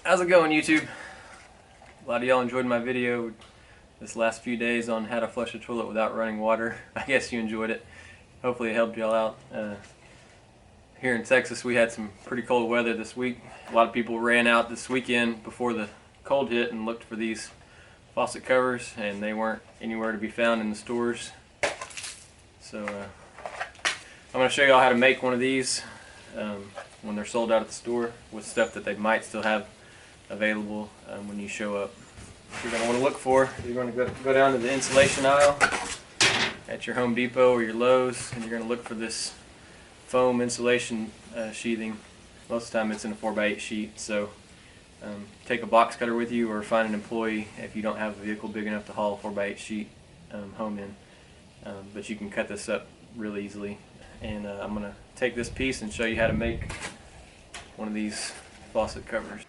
How's it going, YouTube? A lot of y'all enjoyed my video this last few days on how to flush a toilet without running water. I guess you enjoyed it. Hopefully it helped y'all out. Here in Texas we had some pretty cold weather this week. A lot of people ran out this weekend before the cold hit and looked for these faucet covers, and they weren't anywhere to be found in the stores. So I'm going to show y'all how to make one of these when they're sold out at the store with stuff that they might still have available when you show up. You're going to want to look for, you're going to go down to the insulation aisle at your Home Depot or your Lowe's, and you're going to look for this foam insulation sheathing. Most of the time it's in a 4x8 sheet, so take a box cutter with you or find an employee if you don't have a vehicle big enough to haul a 4x8 sheet home in. But you can cut this up really easily. And I'm going to take this piece and show you how to make one of these faucet covers.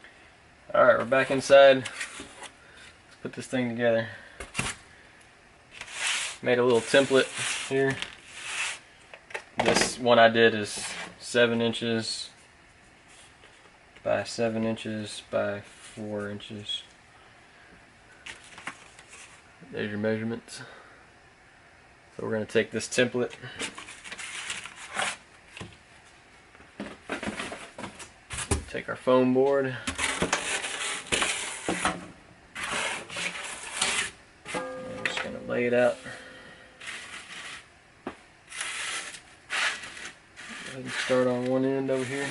Alright, we're back inside. Let's put this thing together. Made a little template here. This one I did is 7 inches by 7 inches by 4 inches. There's your measurements. So we're going to take this template, take our foam board, and we're just going to lay it out. Go ahead and start on one end over here.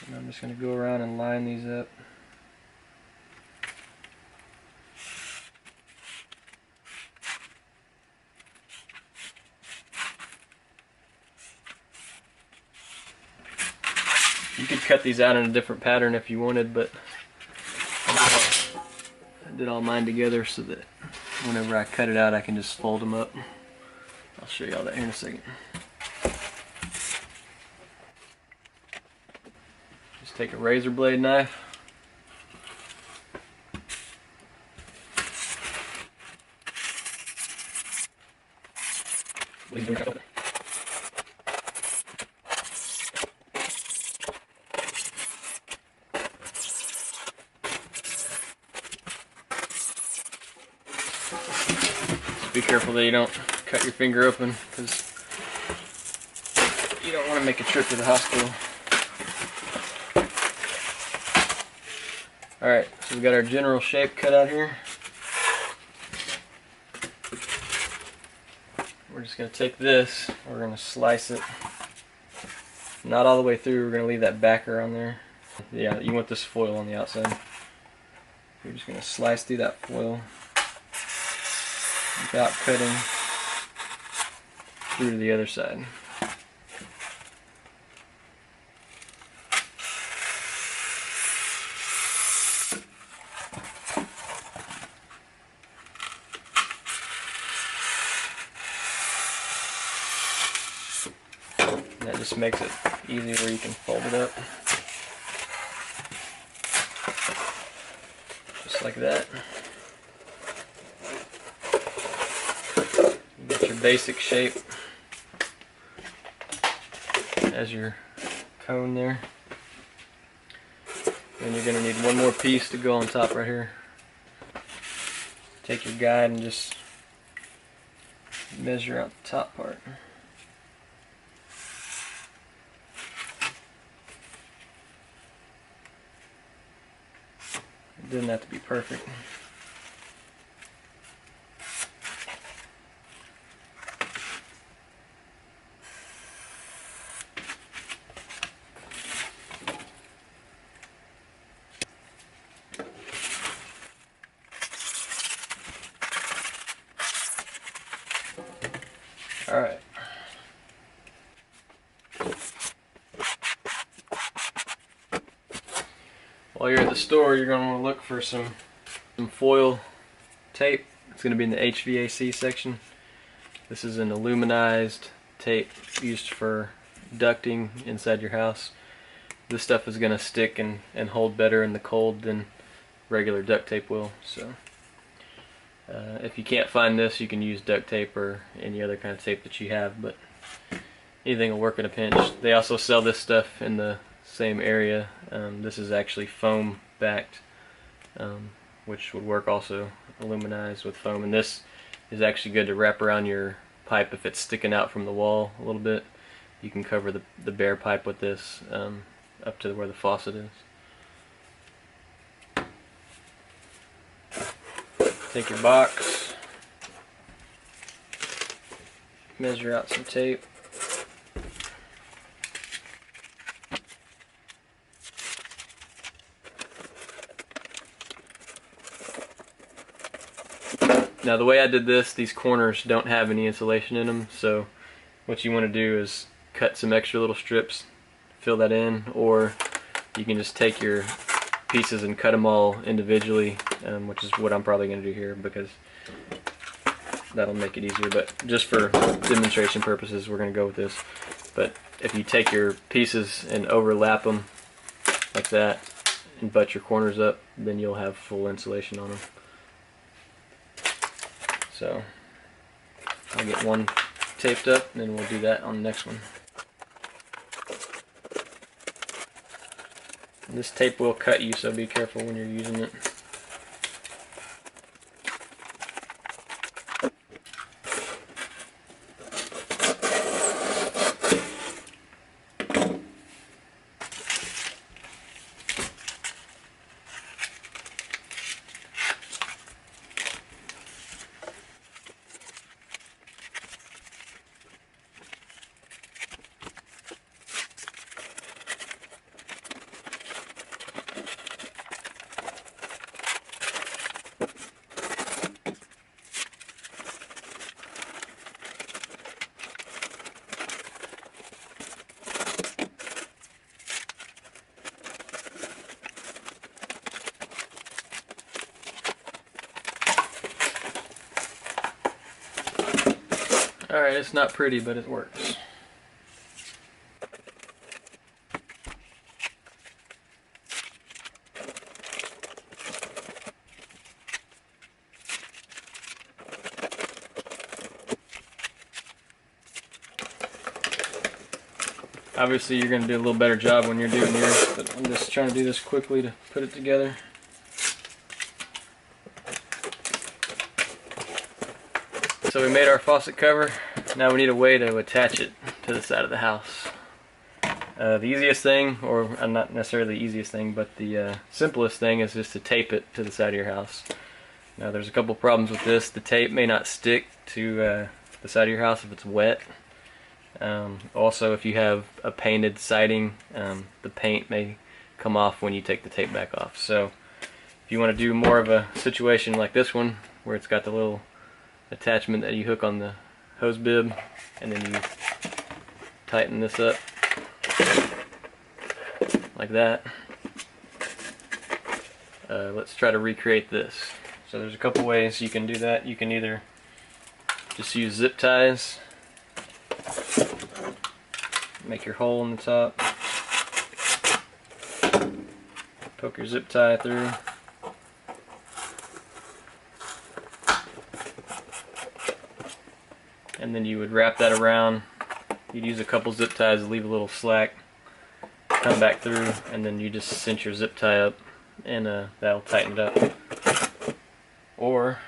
And I'm just going to go around and line these up. You could cut these out in a different pattern if you wanted, but I did all mine together so that whenever I cut it out I can just fold them up. I'll show you all that here in a second. Just take a razor blade knife. Be careful that you don't cut your finger open, because you don't want to make a trip to the hospital. Alright, so we've got our general shape cut out here. We're just going to take this, we're going to slice it. Not all the way through, we're going to leave that backer on there. Yeah, you want this foil on the outside. You're just going to slice through that foil without cutting through to the other side. And that just makes it easy where you can fold it up. Just like that. Get your basic shape as your cone there. And you're going to need one more piece to go on top right here. Take your guide and just measure out the top part. It doesn't have to be perfect. Alright. While you're at the store, you're going to want to look for some foil tape. It's going to be in the HVAC section. This is an aluminized tape used for ducting inside your house. This stuff is going to stick and hold better in the cold than regular duct tape will. So If you can't find this, you can use duct tape or any other kind of tape that you have, but anything will work in a pinch. They also sell this stuff in the same area. This is actually foam backed, which would work also, aluminized with foam. And this is actually good to wrap around your pipe if it's sticking out from the wall a little bit. You can cover the bare pipe with this up to where the faucet is. Take your box, measure out some tape. Now the way I did this, these corners don't have any insulation in them, so what you want to do is cut some extra little strips, fill that in, or you can just take your pieces and cut them all individually, which is what I'm probably going to do here because that'll make it easier, but just for demonstration purposes we're going to go with this. But if you take your pieces and overlap them like that and butt your corners up, then you'll have full insulation on them. So I'll get one taped up and then we'll do that on the next one. This tape will cut you, so be careful when you're using it. Alright, it's not pretty, but it works. Obviously you're going to do a little better job when you're doing yours, but I'm just trying to do this quickly to put it together. So we made our faucet cover. Now we need a way to attach it to the side of the house. The easiest thing, or not necessarily the easiest thing, but the simplest thing is just to tape it to the side of your house. Now there's a couple problems with this. The tape may not stick to the side of your house if it's wet. Also, if you have a painted siding, the paint may come off when you take the tape back off. So if you want to do more of a situation like this one, where it's got the little attachment that you hook on the hose bib, and then you tighten this up like that. Let's try to recreate this. So there's a couple ways you can do that. You can either just use zip ties, make your hole in the top, poke your zip tie through, and then you would wrap that around. You'd use a couple zip ties to leave a little slack, come back through, and then you just cinch your zip tie up, and that'll tighten it up. Or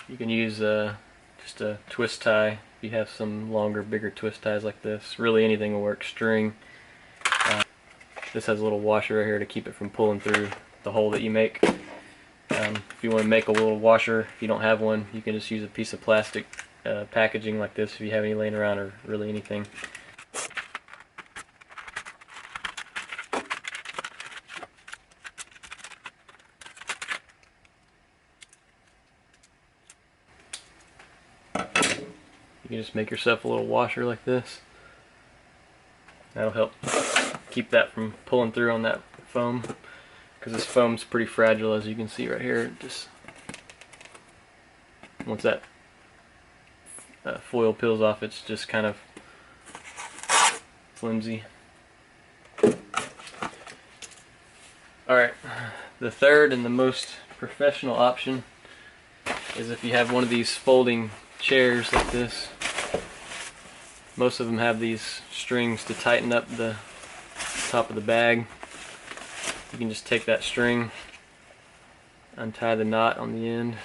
you can use just a twist tie if you have some longer, bigger twist ties like this. Really anything will work. String. This has a little washer right here to keep it from pulling through the hole that you make. If you want to make a little washer, if you don't have one, you can just use a piece of plastic packaging like this if you have any laying around, or really anything. You can just make yourself a little washer like this. That'll help keep that from pulling through on that foam, because this foam's pretty fragile, as you can see right here. Just once that foil peels off, it's just kind of flimsy. Alright, The third and the most professional option is if you have one of these folding chairs like this. Most of them have these strings to tighten up the top of the bag. You can just take that string, untie the knot on the end,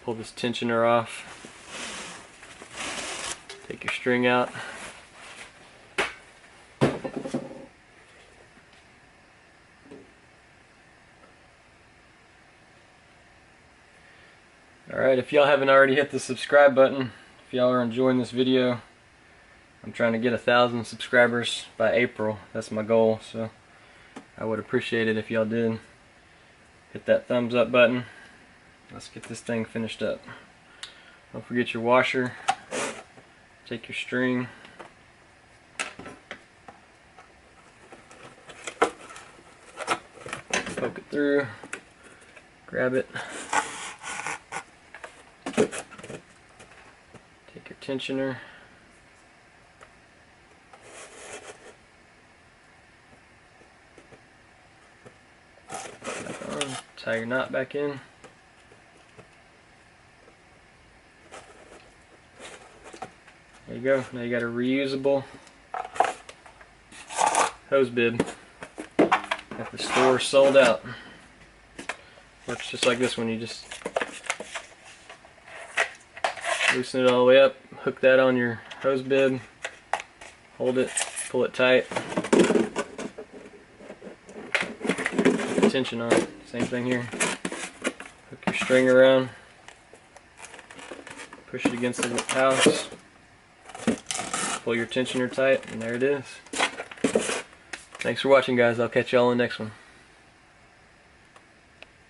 pull this tensioner off, take your string out, alright, if y'all haven't already hit the subscribe button, if y'all are enjoying this video, I'm trying to get 1,000 subscribers by April. That's my goal, so I would appreciate it if y'all did. Hit that thumbs up button. Let's get this thing finished up. Don't forget your washer. Take your string. Poke it through. Grab it. Take your tensioner. Tie your knot back in. There you go. Now you got a reusable hose bib at the store, sold out. Works just like this one. You just loosen it all the way up, hook that on your hose bib, hold it, pull it tight, put the tension on it. Same thing here. Hook your string around, push it against the house, pull your tensioner tight, and there it is. Thanks for watching, guys. I'll catch y'all in the next one.